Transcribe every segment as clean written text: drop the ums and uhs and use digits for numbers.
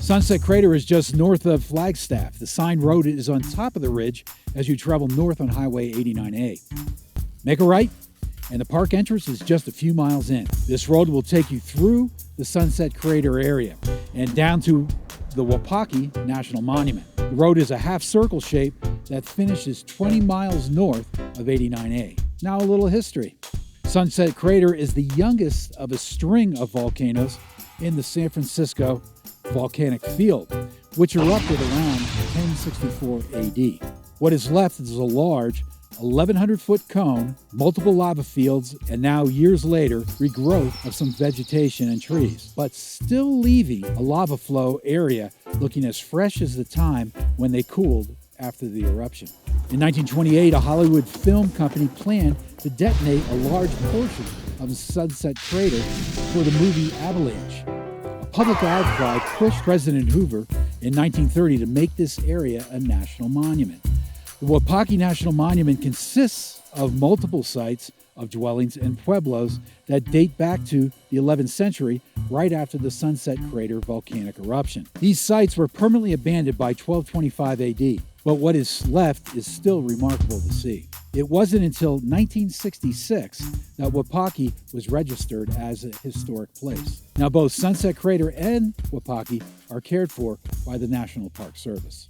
Sunset Crater is just north of Flagstaff. The signed road is on top of the ridge as you travel north on Highway 89A. Make a right, and the park entrance is just a few miles in. This road will take you through the Sunset Crater area and down to the Wupatki National Monument. The road is a half-circle shape that finishes 20 miles north of 89A. Now a little history. Sunset Crater is the youngest of a string of volcanoes in the San Francisco volcanic field, which erupted around 1064 AD. What is left is a large 1,100-foot cone, multiple lava fields, and now years later, regrowth of some vegetation and trees, but still leaving a lava flow area looking as fresh as the time when they cooled after the eruption. In 1928, a Hollywood film company planned to detonate a large portion of the Sunset Crater for the movie Avalanche. A public outcry pushed President Hoover in 1930 to make this area a national monument. The Wupatki National Monument consists of multiple sites of dwellings and pueblos that date back to the 11th century, right after the Sunset Crater volcanic eruption. These sites were permanently abandoned by 1225 AD, but what is left is still remarkable to see. It wasn't until 1966 that Wupatki was registered as a historic place. Now both Sunset Crater and Wupatki are cared for by the National Park Service.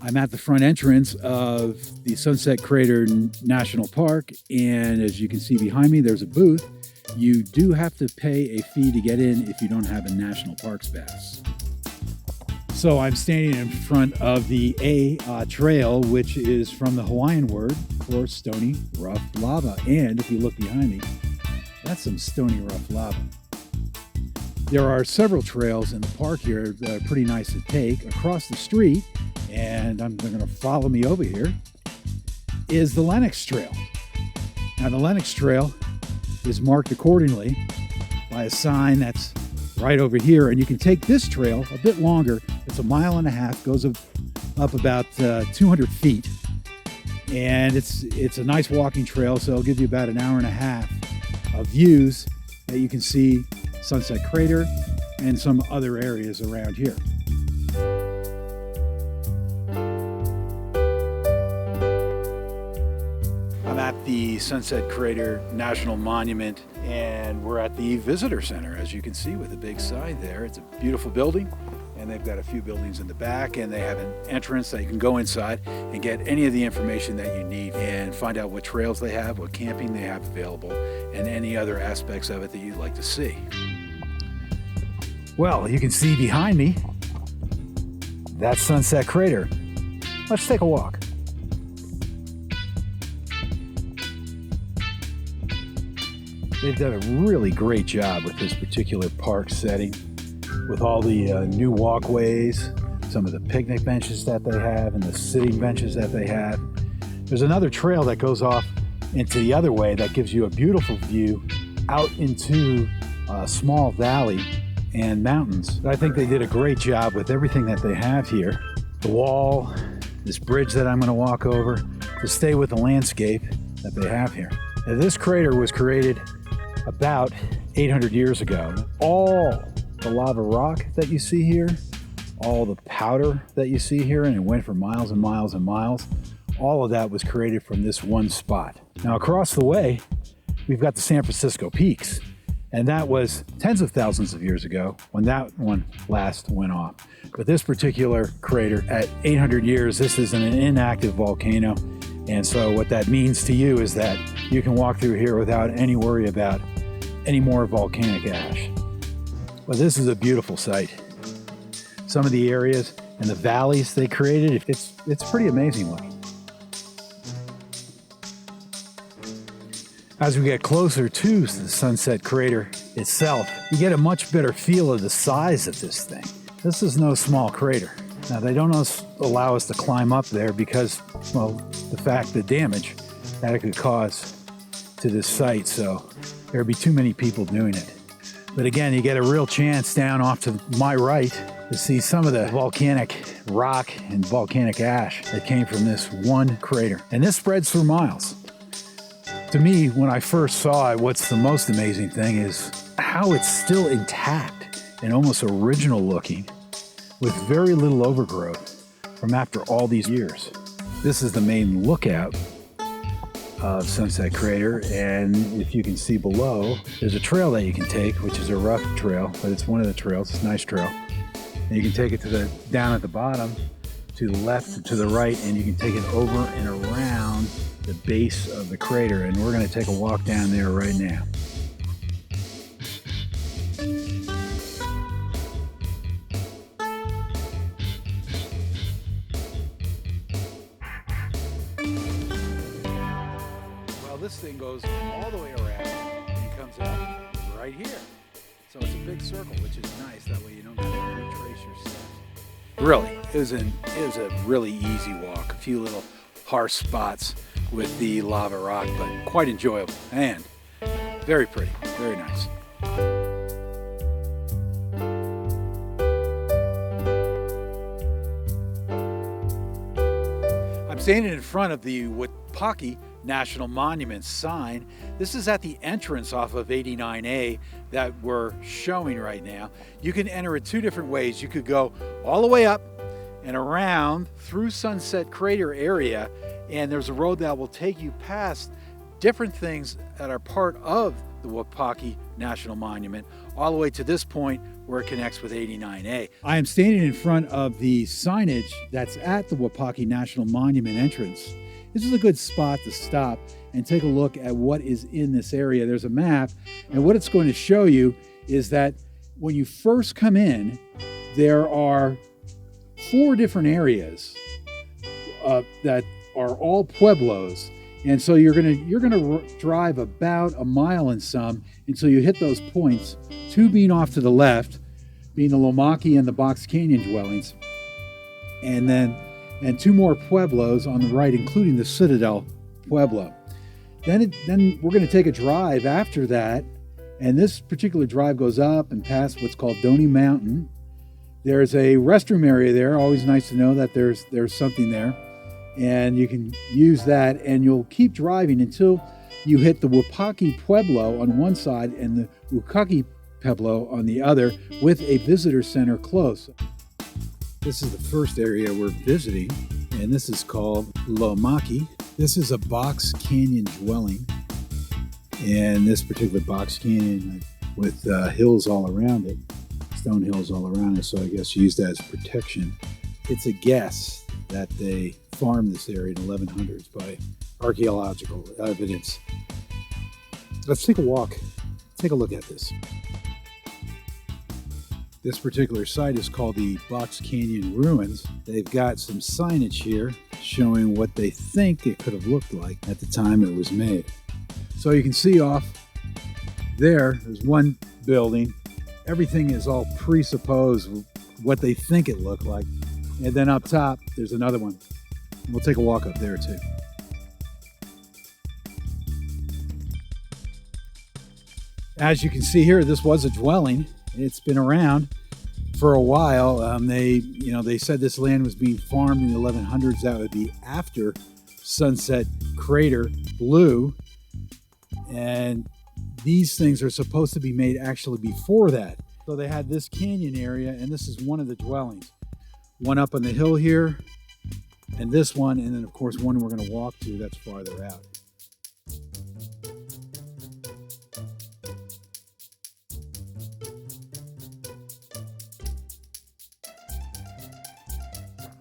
I'm at the front entrance of the Sunset Crater National Park, and as you can see behind me, there's a booth. You do have to pay a fee to get in if you don't have a National Parks Pass. So I'm standing in front of the A Trail, which is from the Hawaiian word for stony, rough lava. And if you look behind me, that's some stony, rough lava. There are several trails in the park here that are pretty nice to take. Across the street, and they're going to follow me over here, is the Lenox Trail. Now the Lenox Trail is marked accordingly by a sign that's right over here, and you can take this trail a bit longer. It's 1.5 miles, goes up about 200 feet, and it's a nice walking trail, so it'll give you about 1.5 hours of views that you can see Sunset Crater and some other areas around here. I'm at the Sunset Crater National Monument, and we're at the Visitor Center, as you can see with a big sign there. It's a beautiful building, and they've got a few buildings in the back, and they have an entrance that you can go inside and get any of the information that you need and find out what trails they have, what camping they have available, and any other aspects of it that you'd like to see. Well, you can see behind me, that's Sunset Crater. Let's take a walk. They've done a really great job with this particular park setting, with all the new walkways, some of the picnic benches that they have, and the sitting benches that they have. There's another trail that goes off into the other way that gives you a beautiful view out into a small valley and mountains. I think they did a great job with everything that they have here. The wall, this bridge that I'm going to walk over, to stay with the landscape that they have here. Now, this crater was created about 800 years ago. All the lava rock that you see here, all the powder that you see here, and it went for miles and miles and miles, all of that was created from this one spot. Now across the way, we've got the San Francisco Peaks, and that was tens of thousands of years ago when that one last went off. But this particular crater, at 800 years, this is an inactive volcano. And so what that means to you is that you can walk through here without any worry about any more volcanic ash. But this is a beautiful site. Some of the areas and the valleys they created, it's pretty amazing looking. As we get closer to the Sunset Crater itself, you get a much better feel of the size of this thing. This is no small crater. Now, they don't allow us to climb up there because, well, the damage that it could cause to this site, so there would be too many people doing it. But again, you get a real chance down off to my right to see some of the volcanic rock and volcanic ash that came from this one crater. And this spreads for miles. To me, when I first saw it, what's the most amazing thing is how it's still intact and almost original looking with very little overgrowth from after all these years. This is the main lookout of Sunset Crater, and if you can see below, there's a trail that you can take, which is a rough trail, but it's one of the trails. It's a nice trail. And you can take it to down at the bottom, to the left and to the right, and you can take it over and around the base of the crater, and we're going to take a walk down there right now. This thing goes all the way around and comes out right here. So it's a big circle, which is nice. That way you don't have to retrace your steps. Really, it was a really easy walk. A few little harsh spots with the lava rock, but quite enjoyable and very pretty, very nice. I'm standing in front of the Wupatki National Monument sign. This is at the entrance off of 89A that we're showing right now. You can enter it two different ways. You could go all the way up and around through Sunset Crater area, and there's a road that will take you past different things that are part of the Wupatki National Monument all the way to this point where it connects with 89A. I am standing in front of the signage that's at the Wupatki National Monument entrance. This is a good spot to stop and take a look at what is in this area. There's a map, and what it's going to show you is that when you first come in, there are 4 different areas that are all pueblos. And so you're gonna drive about a mile and some until you hit those points, 2 being off to the left, being the Lomaki and the Box Canyon dwellings, and 2 more pueblos on the right, including the Citadel Pueblo. Then we're going to take a drive after that, and this particular drive goes up and past what's called Donny Mountain. There's a restroom area there. Always nice to know that there's something there, and you can use that, and you'll keep driving until you hit the Wupatki Pueblo on one side and the Wupatki Pueblo on the other, with a visitor center close. This is the first area we're visiting, and this is called Lomaki. This is a box canyon dwelling, and this particular box canyon with hills all around it, stone hills all around it, so I guess used as protection. It's a guess that they farmed this area in the 1100s by archaeological evidence. Let's take a walk, take a look at this. This particular site is called the Box Canyon Ruins. They've got some signage here showing what they think it could have looked like at the time it was made. So you can see off there's one building. Everything is all presupposed what they think it looked like. And then up top, there's another one. We'll take a walk up there too. As you can see here, this was a dwelling. It's been around for a while. They said this land was being farmed in the 1100s. That would be after Sunset Crater blew. And these things are supposed to be made actually before that. So they had this canyon area, and this is one of the dwellings. One up on the hill here, and this one, and then of course one we're going to walk to that's farther out.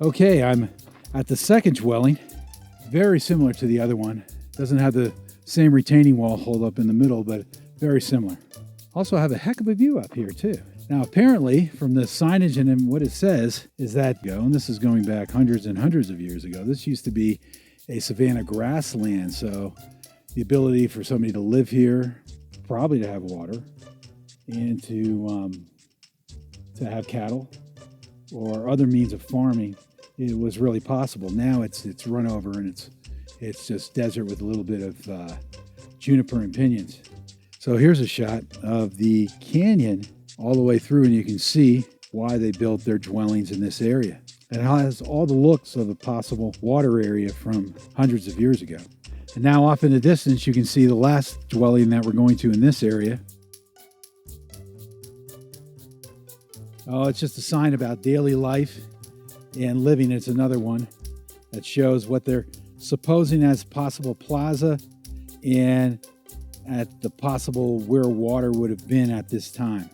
Okay, I'm at the second dwelling, very similar to the other one. Doesn't have the same retaining wall hold up in the middle, but very similar. Also have a heck of a view up here too. Now apparently from the signage and what it says is that, and this is going back hundreds and hundreds of years ago, this used to be a savanna grassland, so the ability for somebody to live here, probably to have water, and to have cattle or other means of farming, it was really possible. Now it's run over and it's just desert with a little bit of juniper and pinyons. So here's a shot of the canyon all the way through, and you can see why they built their dwellings in this area. It has all the looks of a possible water area from hundreds of years ago. And now off in the distance, you can see the last dwelling that we're going to in this area. Oh, it's just a sign about daily life and living. It's another one that shows what they're supposing as possible plaza and at the possible where water would have been at this time.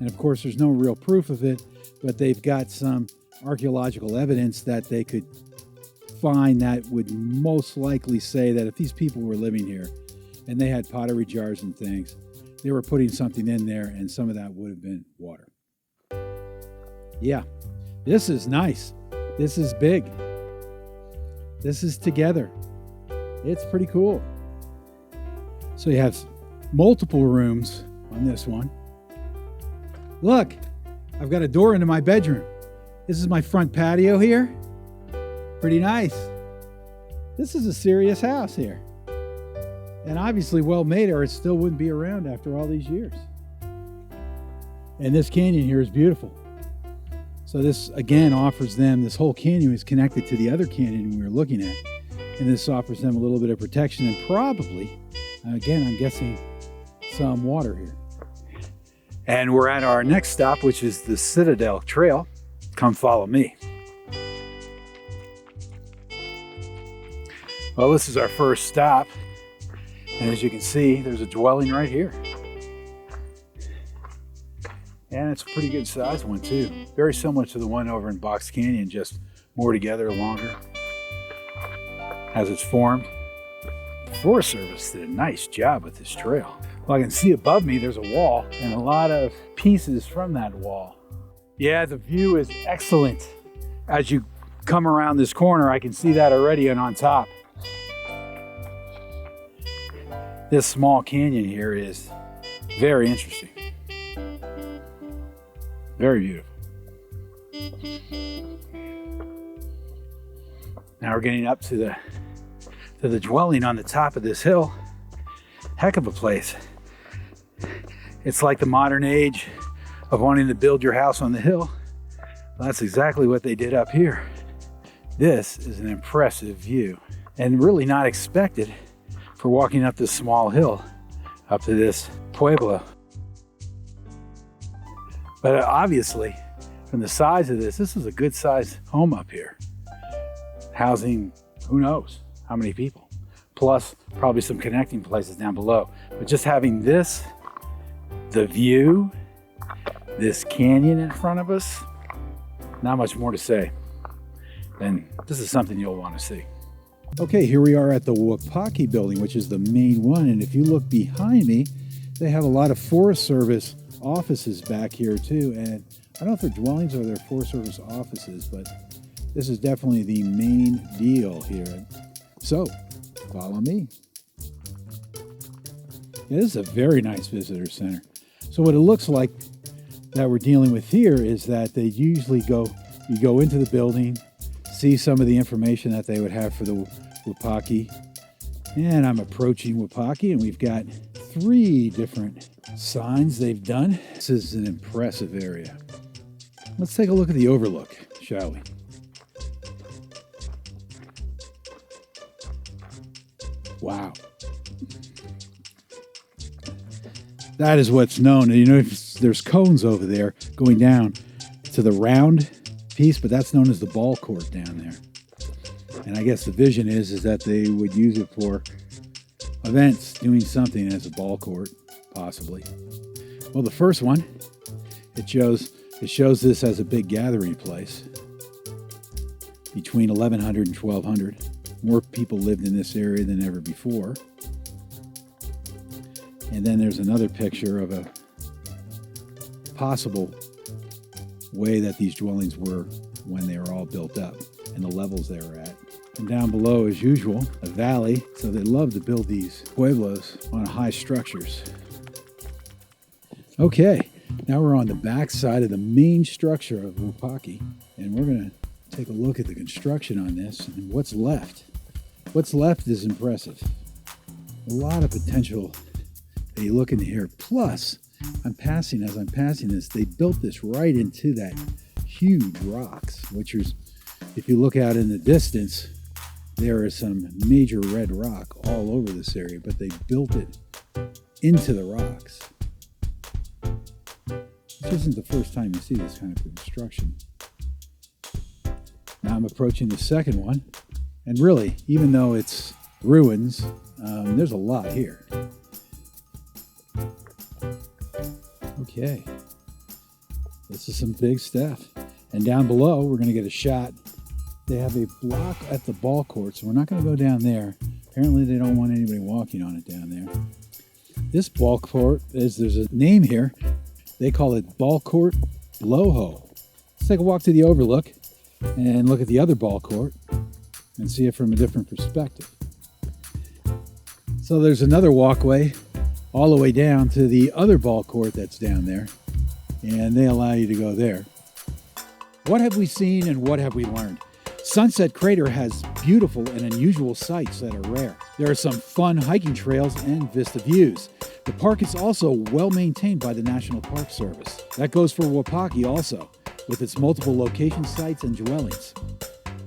And of course, there's no real proof of it, but they've got some archaeological evidence that they could find that would most likely say that if these people were living here and they had pottery jars and things, they were putting something in there and some of that would have been water. Yeah, this is nice. This is big. This is together. It's pretty cool. So you have multiple rooms on this one. Look, I've got a door into my bedroom. This is my front patio here. Pretty nice. This is a serious house here. And obviously well made, or it still wouldn't be around after all these years. And this canyon here is beautiful. So this again offers them, this whole canyon is connected to the other canyon we were looking at. And this offers them a little bit of protection and probably, again, I'm guessing some water here. And we're at our next stop, which is the Citadel Trail. Come follow me. Well, this is our first stop. And as you can see, there's a dwelling right here. And it's a pretty good sized one too. Very similar to the one over in Box Canyon, just more together, longer. As it's formed. The Forest Service did a nice job with this trail. Well, I can see above me there's a wall and a lot of pieces from that wall. Yeah, the view is excellent. As you come around this corner, I can see that already and on top. This small canyon here is very interesting. Very beautiful. Now we're getting up to the dwelling on the top of this hill. Heck of a place. It's like the modern age of wanting to build your house on the hill. Well, that's exactly what they did up here. This is an impressive view and really not expected for walking up this small hill up to this pueblo. But obviously, from the size of this is a good sized home up here. Housing, who knows how many people, plus probably some connecting places down below. But just having this, the view, this canyon in front of us, not much more to say. And this is something you'll want to see. Okay, here we are at the Wupatki building, which is the main one. And if you look behind me, they have a lot of Forest Service offices back here too. And I don't know if they're dwellings or they're Forest Service offices, but this is definitely the main deal here. So, follow me. Yeah, this is a very nice visitor center. So what it looks like that we're dealing with here is that they usually you go into the building, see some of the information that they would have for the Wupatki. And I'm approaching Wupatki, and we've got 3 different signs they've done. This is an impressive area. Let's take a look at the overlook, shall we? Wow. That is what's known. And you know, there's cones over there going down to the round piece, but that's known as the ball court down there. And I guess the vision is that they would use it for events, doing something as a ball court, possibly. Well, the first one, it shows this as a big gathering place between 1100 and 1200. More people lived in this area than ever before. And then there's another picture of a possible way that these dwellings were when they were all built up and the levels they were at. And down below, as usual, a valley. So they love to build these pueblos on high structures. Okay, now we're on the back side of the main structure of Wupatki, and we're going to take a look at the construction on this and what's left. What's left is impressive. A lot of potential that you look into here. Plus, as I'm passing this, they built this right into that huge rocks, which is, if you look out in the distance, there is some major red rock all over this area, but they built it into the rocks. It's isn't the first time you see this kind of construction. Now I'm approaching the second one, and really, even though it's ruins, there's a lot here. Okay, this is some big stuff. And down below, we're going to get a shot. They have a block at the ball court, so we're not going to go down there. Apparently, they don't want anybody walking on it down there. This ball court, there's a name here. They call it Ball Court Blowhole. Let's take a walk to the overlook and look at the other ball court and see it from a different perspective. So there's another walkway all the way down to the other ball court that's down there, and they allow you to go there. What have we seen and what have we learned? Sunset Crater has beautiful and unusual sights that are rare. There are some fun hiking trails and vista views. The park is also well maintained by the National Park Service. That goes for Wupatki also, with its multiple location sites and dwellings.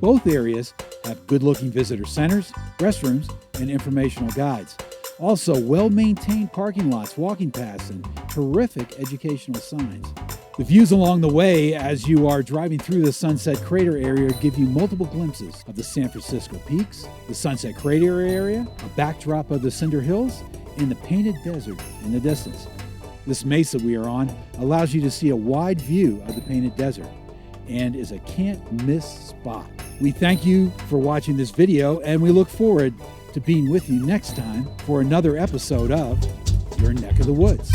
Both areas have good-looking visitor centers, restrooms, and informational guides. Also, well-maintained parking lots, walking paths, and terrific educational signs. The views along the way as you are driving through the Sunset Crater area give you multiple glimpses of the San Francisco Peaks, the Sunset Crater area, a backdrop of the Cinder Hills, and the Painted Desert in the distance. This mesa we are on allows you to see a wide view of the Painted Desert and is a can't-miss spot. We thank you for watching this video, and we look forward to being with you next time for another episode of Your Neck of the Woods.